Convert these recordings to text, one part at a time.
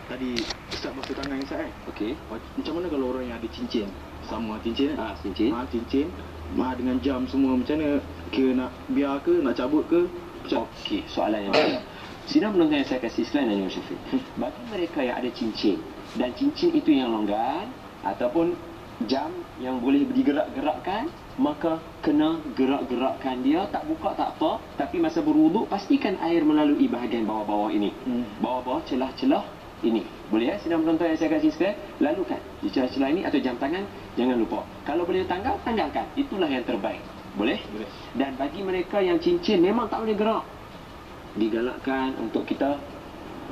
Tadi Ustaz basuh tangan Ustaz kan? Okey. Macam mana kalau orang yang ada cincin? Sama cincin kan? Cincin. Cincin. Dengan jam semua macam mana? Kira nak biar ke, nak cabut ke? Okey, soalan yang baik. Sidang penonton yang saya kasih sekalian dan Syafiq. Bagi mereka yang ada cincin dan cincin itu yang longgar ataupun jam yang boleh digerak-gerakkan, maka kena gerak-gerakkan dia, tak buka tak apa, tapi masa berwuduk pastikan air melalui bahagian bawah-bawah ini. Bawah-bawah celah-celah ini. Boleh ya sidang penonton yang saya kasih sekalian? Lalukan di celah-celah ini atau jam tangan, jangan lupa. Kalau boleh tanggal, tanggalkan. Itulah yang terbaik. Boleh? Boleh. Dan bagi mereka yang cincin memang tak boleh gerak, digalakkan untuk kita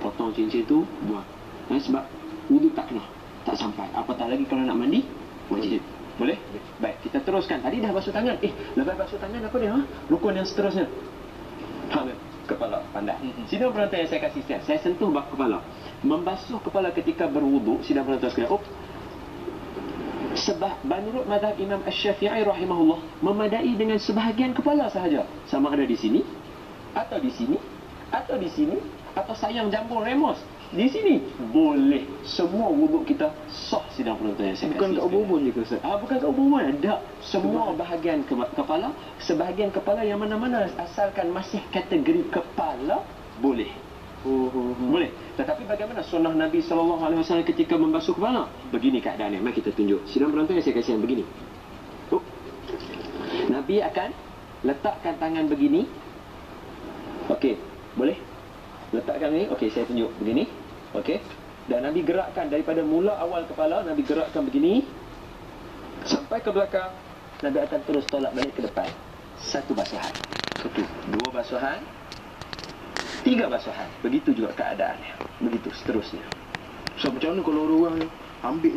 potong cincin tu, buang. Sebab wuduk tak kena, tak sampai. Apatah lagi kalau nak mandi, wajib. Boleh? Baik, kita teruskan. Tadi dah basuh tangan. Lepas basuh tangan apa dia? Rukun yang seterusnya. Kepala, pandai. Sidang penonton yang saya kasih sekalian, saya sentuh kepala. Membasuh kepala ketika berwuduk, sidang penonton sekalian. Menurut mazhab Imam Asy-Syafi'i rahimahullah, memadai dengan sebahagian kepala sahaja. Sama ada di sini, atau di sini, atau di sini, atau sayang jambul remos di sini, boleh. Semua wuduk kita sah sidang penonton yang saya kasih. Bukan kat ubun je ke Ustaz? Bukan kat ubun, tak. Semua bahagian kepala, sebahagian kepala yang mana-mana asalkan masih kategori kepala, boleh. Boleh. Tetapi bagaimana sunnah Nabi SAW ketika membasuh kepala? Begini keadaannya. Mari kita tunjuk. Sidang penonton yang saya kasih yang begini. Nabi akan letakkan tangan begini. Okey, boleh? Letakkan ni. Okey, saya tunjuk begini. Okey. Dan Nabi gerakkan daripada mula awal kepala, Nabi gerakkan begini sampai ke belakang. Nabi akan terus tolak balik ke depan. Satu basuhan. Dua basuhan. Tiga basuhan. Begitu juga keadaannya. Begitu seterusnya. So macam mana kalau orang ambil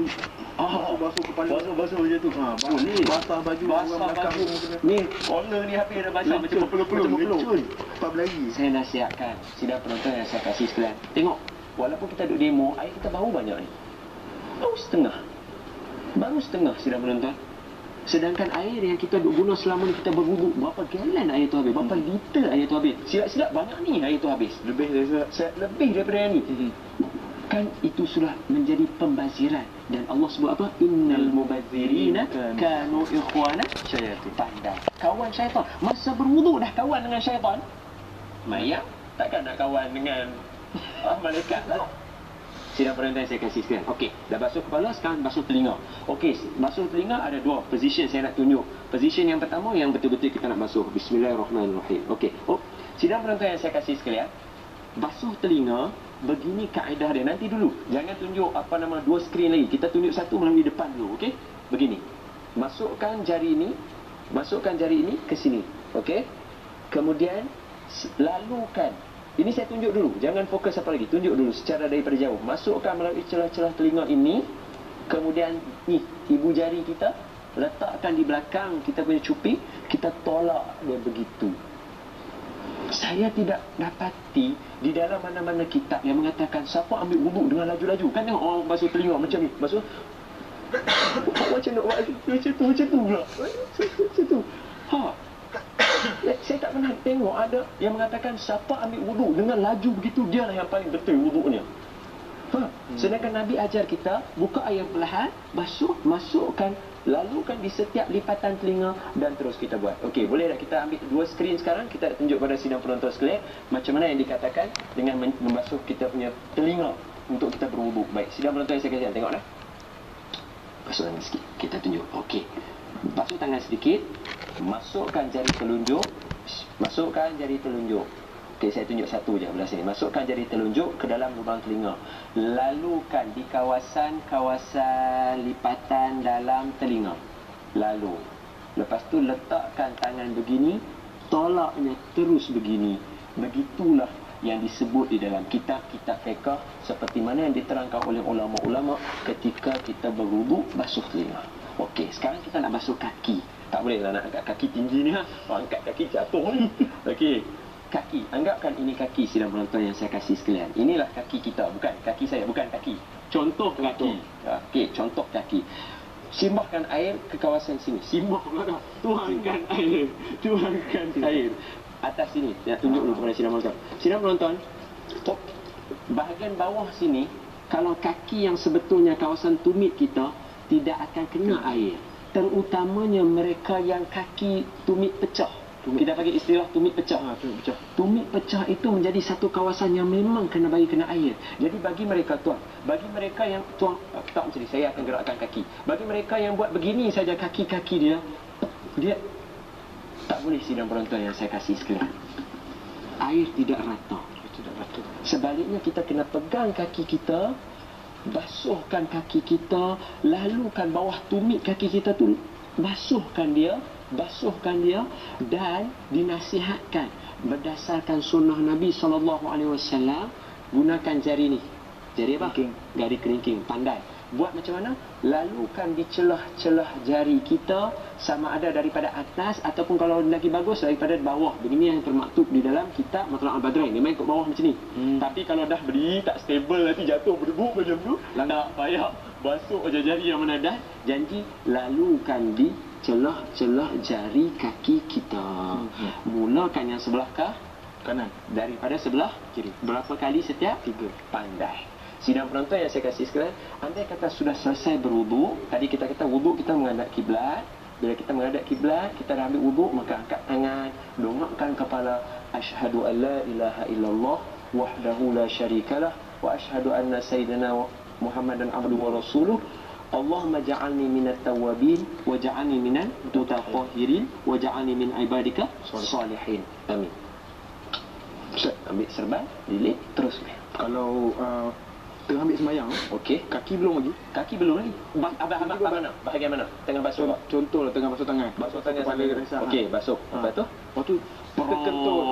basuh kepala, basuh macam tu. Ni basah baju, Ni collar ni habis dah basah macam peluk-peluk. Tak lagi. Saya nasihatkan sidang penonton yang saya kasih sekalian. Tengok, walaupun kita duduk demo, air kita bau banyak ni. Baru setengah sidang penonton. Sedangkan air yang kita duk guna selama ni kita berwuduk, berapa gallon air tu habis? Berapa liter air tu habis? Silap-silap banyak ni air tu habis. Lebih daripada yang ni. Kan itu sudah menjadi pembaziran. Dan Allah sebut apa? Innal mubazzirina kanu ikhwana syaitan. Pandai. Kawan syaitan. Masa berwuduk dah kawan dengan syaitan. Mayang takkan nak kawan dengan malaikat lah. Sidang penonton saya kasih sekalian. Okey, dah basuh kepala, sekarang basuh telinga. Okey, basuh telinga ada dua position saya nak tunjuk. Position yang pertama yang betul-betul kita nak basuh. Bismillahirrahmanirrahim. Okey. Sidang penonton yang saya kasih sekalian, basuh telinga begini kaedah dia. Nanti dulu, jangan tunjuk dua skrin lagi. Kita tunjuk satu melalui depan dulu, okey? Begini. Masukkan jari ini ke sini. Okey? Kemudian lalukan. Ini saya tunjuk dulu, jangan fokus apa lagi. Tunjuk dulu secara daripada jauh. Masukkan melalui celah-celah telinga ini. Kemudian ni, ibu jari kita letakkan di belakang kita punya cuping. Kita tolak dia begitu. Saya tidak dapati di dalam mana-mana kitab yang mengatakan siapa ambil wuduk dengan laju-laju. Kan tengok orang basuh telinga macam ni. Basuh macam nak buat macam tu pula. Macam tu. Saya tak pernah tengok ada yang mengatakan siapa ambil wuduk dengan laju begitu, dialah yang paling betul wuduknya. Sedangkan Nabi ajar kita buka air perlahan, basuh, masukkan, lalukan di setiap lipatan telinga dan terus kita buat. Okey, boleh tak kita ambil dua skrin sekarang? Kita tunjuk pada sidang penonton sekalian macam mana yang dikatakan dengan membasuh kita punya telinga untuk kita berwuduk. Baik, sidang penonton yang saya kasih, tengok dah. Basuh tangan sikit. Kita tunjuk. Okey. Basuh tangan sedikit. Masukkan jari telunjuk. Okey, saya tunjuk satu je belah sini. Masukkan jari telunjuk ke dalam lubang telinga. Lalukan di kawasan lipatan dalam telinga. Lepas tu letakkan tangan begini. Tolaknya terus begini. Begitulah yang disebut di dalam kitab-kitab fiqh seperti mana yang diterangkan oleh ulama-ulama ketika kita berwuduk basuh telinga. Okey, sekarang kita nak basuh kaki. Tak boleh lah nak angkat kaki tinggi ni angkat kaki jatuh ni. Okey, kaki. Anggapkan ini kaki sidang penonton yang saya kasih sekalian. Inilah kaki kita, bukan kaki saya, bukan kaki. Contoh kaki. Okey, contoh kaki. Simbahkan air ke kawasan sini. Tuangkan air. Atas sini, saya tunjuk dulu kepada sidang penonton. Sidang penonton, bahagian bawah sini Kalau kaki yang sebetulnya kawasan tumit kita tidak akan kena air. Terutamanya mereka yang kaki tumit pecah. Kita panggil istilah tumit pecah. Tumit pecah. Tumit pecah itu menjadi satu kawasan yang memang kena air. Jadi bagi mereka tuan, bagi mereka yang tuan tak macam ni, saya akan gerakkan kaki. Bagi mereka yang buat begini saja kaki-kaki dia tak boleh sidang penonton yang saya kasih sekalian. Air tidak rata. Sebaliknya kita kena pegang kaki kita, basuhkan kaki kita, lalukan bawah tumit kaki kita tu, basuhkan dia dan dinasihatkan berdasarkan sunnah Nabi SAW, gunakan jari ni. Jari apa? Jari kelingking, pandai. Buat macam mana? Lalukan di celah-celah jari kita, sama ada daripada atas ataupun kalau lagi bagus daripada bawah. Begini yang termaktub di dalam kitab Matlab Al-Badrain. Dia main kat bawah macam ni. Tapi kalau dah berdiri tak stable, nanti jatuh berdebu macam tu, tak payah basuh jari yang mana dah. Janji lalukan di celah-celah jari kaki kita. Mulakan yang sebelah kanan, daripada sebelah kiri. Berapa kali setiap? 3. Pandai. Sidang penonton yang saya kasih sekalian, andai kata sudah selesai berwuduk, tadi kita kata wuduk kita menghadap kiblat. Bila kita menghadap kiblat, kita dah ambil wuduk, maka angkat tangan, dongakkan kepala. Asyhadu an la ilaha illallah wahdahu la syarikalah wa asyhadu anna sayyidina Muhammadan abduhu wa rasuluh. Allahumma ja'alni minat tawabin wa ja'alni minal mutatahhirin wa ja'alni min ibadika salihin. Amin. Ambil serban, lilit, terus main. Kalau tengah ambil sembahyang, okey, kaki belum lagi. Abang mana? Bahagian mana? Tengah basuh. Contohlah tengah basuh tangan. Basuh tangan kepala sambil resah. Okey, basuh. Lepas tu? Lepas tu kita kentut.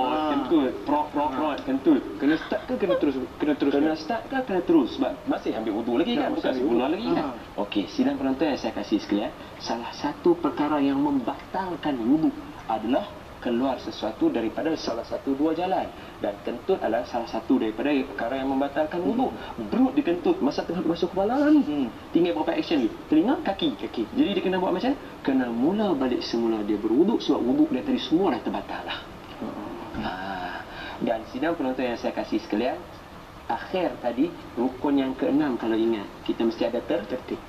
Kentut. Kena start ke kena terus? Kena start ke kena terus? Sebab masih ambil wudu lagi kan? Bukan sebulan lagi kan? Okey, sidang penonton yang saya kasih sekalian, salah satu perkara yang membatalkan wudu adalah keluar sesuatu daripada salah satu dua jalan, dan kentut adalah salah satu daripada perkara yang membatalkan wudu. Perut dikentut masa tengah basuh kepala ni. Tinggal berapa action ni? Telinga, kaki. Jadi dia kena buat macam kena mula balik semula dia berwuduk, sebab wuduk dia tadi semua dah terbatal lah. Dan sidang penonton yang saya kasih sekalian, akhir tadi rukun yang ke-6 kalau ingat, kita mesti ada tertib.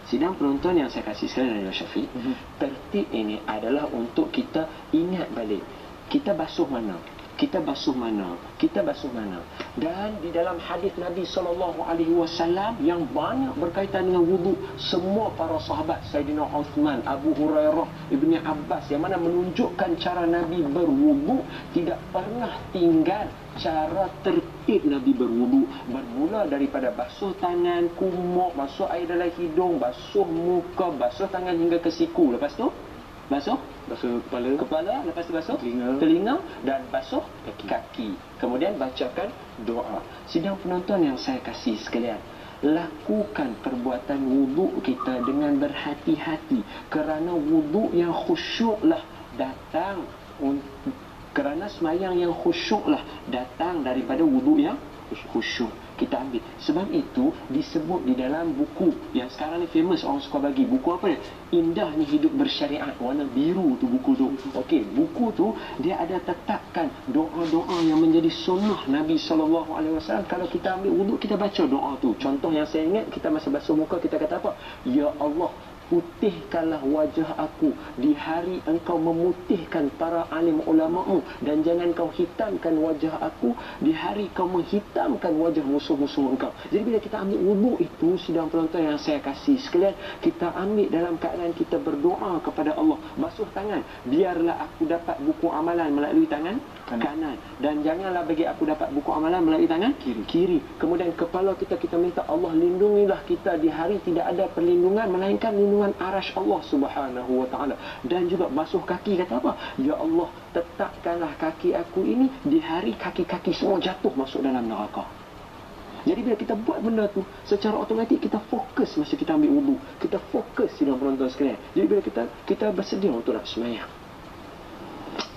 Sidang penonton yang saya kasih sekalian dari Syafiq, tertib ini adalah untuk kita ingat balik. Kita basuh mana? Dan di dalam hadis Nabi SAW yang banyak berkaitan dengan wudu, semua para sahabat, Sayyidina Uthman, Abu Hurairah, Ibni Abbas, yang mana menunjukkan cara Nabi berwudu, tidak pernah tinggal cara tertib Nabi berwudu. Bermula daripada basuh tangan, kumuk, basuh air dalam hidung, basuh muka, basuh tangan hingga ke siku. Lepas tu basuh kepala, lepas tu basuh telinga dan basuh kaki. Kemudian bacakan doa. Sidang penonton yang saya kasih sekalian, lakukan perbuatan wuduk kita dengan berhati-hati, kerana wuduk yang khusyuklah datang, kerana semayang yang khusyuklah datang daripada wuduk yang khusyuk. Kita ambil. Sebab itu disebut di dalam buku yang sekarang ni famous, orang suka bagi buku apa dia? Indahnya Hidup Bersyariat, warna biru tu buku tu. Okey, buku tu dia ada tetapkan doa-doa yang menjadi sunnah Nabi SAW. Kalau kita ambil wuduk, kita baca doa tu. Contoh yang saya ingat, kita masa basuh muka kita kata apa? Ya Allah, putihkanlah wajah aku di hari engkau memutihkan para alim ulama-mu, dan jangan kau hitamkan wajah aku di hari kau menghitamkan wajah musuh-musuh engkau. Jadi bila kita ambil wuduk itu, sidang penonton yang saya kasih sekalian, kita ambil dalam keadaan kita berdoa kepada Allah. Basuh tangan, biarlah aku dapat buku amalan melalui tangan kanan, dan janganlah bagi aku dapat buku amalan melalui tangan kiri. Kemudian kepala kita minta Allah lindungilah kita di hari tidak ada perlindungan melainkan lindungan arasy Allah Subhanahu wa taala. Dan juga basuh kaki, kata apa? Ya Allah, tetapkanlah kaki aku ini di hari kaki-kaki semua jatuh masuk dalam neraka. Jadi bila kita buat benda tu, secara automatik kita fokus masa kita ambil wudu. Kita fokus, sidang penonton sekalian. Jadi bila kita bersedia untuk nak sembahyang,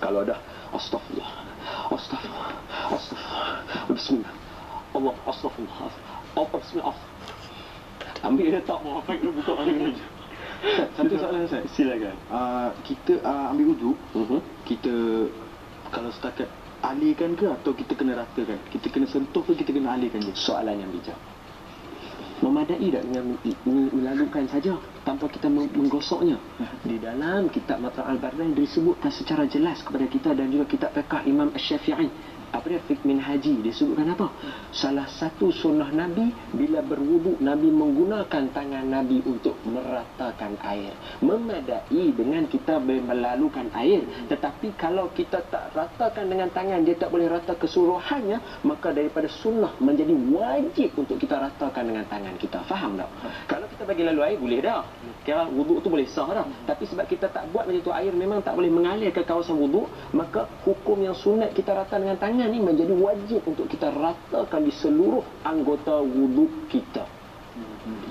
kalau dah Astaghfirullah, Bismillah, Allah, Astaghfirullah, Bismillah, ambil dia tak mau apa, buka lagi. Satu soalan saya. Silakan. Kita ambil wuduk, kita kalau setakat alihkan ke atau kita kena ratakan? Kita kena sentuh ke kita kena alihkan je? Soalan yang bijak. Memadai tak dengan melalukan saja tanpa kita menggosoknya? Di dalam kitab Matra' al-Bardain disebutkan secara jelas kepada kita, dan juga kitab fiqh Imam Asy-Syafi'i, apa dia, Fiqh Minhaji, disebutkan apa? Salah satu sunnah Nabi bila berwuduk, Nabi menggunakan tangan Nabi untuk meratakan air. Memadai dengan kita melalukan air. Tetapi kalau kita tak ratakan dengan tangan, dia tak boleh rata keseluruhannya, maka daripada sunnah menjadi wajib untuk kita ratakan dengan tangan kita. Faham tak? Kalau kita bagi lalu air, boleh dah. Kira wuduk tu boleh sah dah. Tapi sebab kita tak buat macam tu, air memang tak boleh mengalir ke kawasan wuduk, maka hukum yang sunat kita rata dengan tangan ni menjadi wajib untuk kita ratakan di seluruh anggota wuduk kita.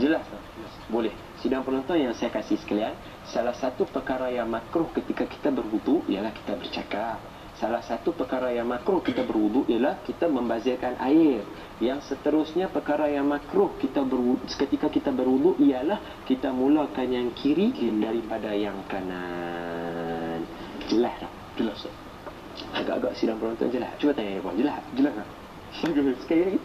Jelas tak? Boleh. Sidang penonton yang saya kasih sekalian, salah satu perkara yang makruh ketika kita berwuduk ialah kita bercakap. Salah satu perkara yang makruh kita berwuduk ialah kita membazirkan air. Yang seterusnya perkara yang makruh ketika kita berwuduk ialah kita mulakan yang kiri daripada yang kanan. Jelas tak? Jelas tak? Agak-agak sidang penonton jelas. Cuba tanya dia, jelas? Jelas tak? Sekali lagi.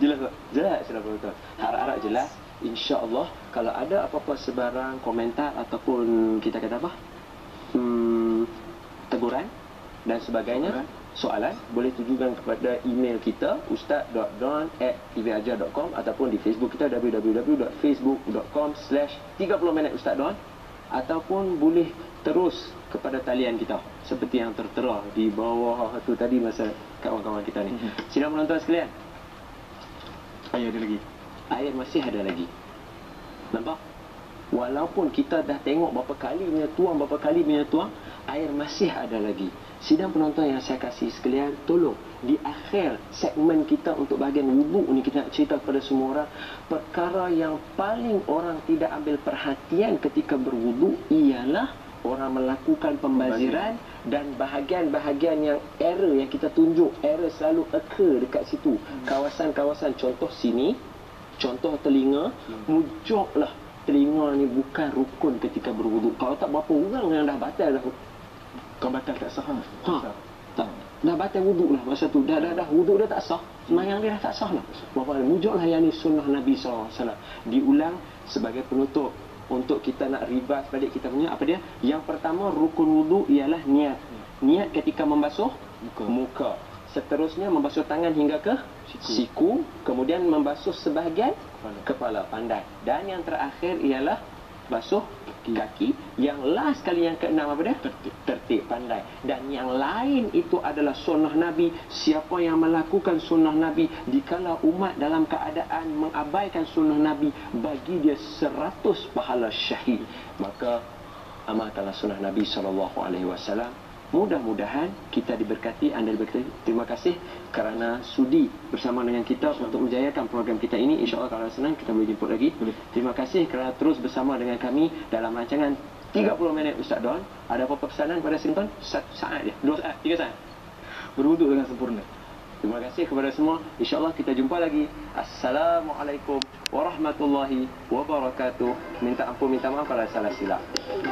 Jelas tak? Jelas sidang penonton. Harap-harap jelas. InsyaAllah kalau ada apa-apa sebarang komentar ataupun kita kata apa, teguran dan sebagainya, soalan, boleh tujukan kepada email kita ustaz.don@tvajar.com ataupun di Facebook kita www.facebook.com/30minute Ustaz Don, ataupun boleh terus kepada talian kita seperti yang tertera di bawah tu tadi masa kawan-kawan kita ni. Sidang penonton sekalian, Air ada lagi. air masih ada lagi. Nampak? Walaupun kita dah tengok berapa kali punya tuang, air masih ada lagi. Sidang penonton yang saya kasih sekalian, tolong di akhir segmen kita untuk bahagian wuduk ni, kita nak cerita kepada semua orang perkara yang paling orang tidak ambil perhatian ketika berwuduk ialah orang melakukan pembaziran, dan bahagian-bahagian yang error yang kita tunjuk, error selalu occur dekat situ. Kawasan-kawasan, contoh sini, contoh telinga, mujuklah telinga ni bukan rukun ketika berwuduk. Kalau tak, berapa orang yang dah batal dah. Kau batal tak sah. Tak. Dah batal wuduk lah masa tu. Dah wuduk dah tak sah. Semayang dia dah tak sah lah. Berapa mujuklah yang ni sunnah Nabi SAW. Diulang sebagai penutup untuk kita nak ribas balik kita punya apa dia. Yang pertama, rukun wuduk ialah niat. Niat ketika membasuh muka. Seterusnya membasuh tangan hingga ke siku, kemudian membasuh sebahagian kepala, pandai. Dan yang terakhir ialah basuh kaki. Yang last kali, yang keenam apa dia? Tertib, pandai. Dan yang lain itu adalah sunnah Nabi. Siapa yang melakukan sunnah Nabi dikala umat dalam keadaan mengabaikan sunnah Nabi, bagi dia 100 pahala syahid. Maka amalkanlah sunnah Nabi SAW. Mudah-mudahan kita diberkati, anda diberkati. Terima kasih kerana sudi bersama dengan kita untuk menjayakan program kita ini. InsyaAllah kalau senang kita boleh jemput lagi. Terima kasih kerana terus bersama dengan kami dalam rancangan 30 minit Ustaz Don. Ada apa-apa pesanan kepada Sinton? 1 saat je, 2 saat, 3 saat. Berwuduk dengan sempurna. Terima kasih kepada semua. InsyaAllah kita jumpa lagi. Assalamualaikum warahmatullahi wabarakatuh. Minta ampun, minta maaf kalau salah silap.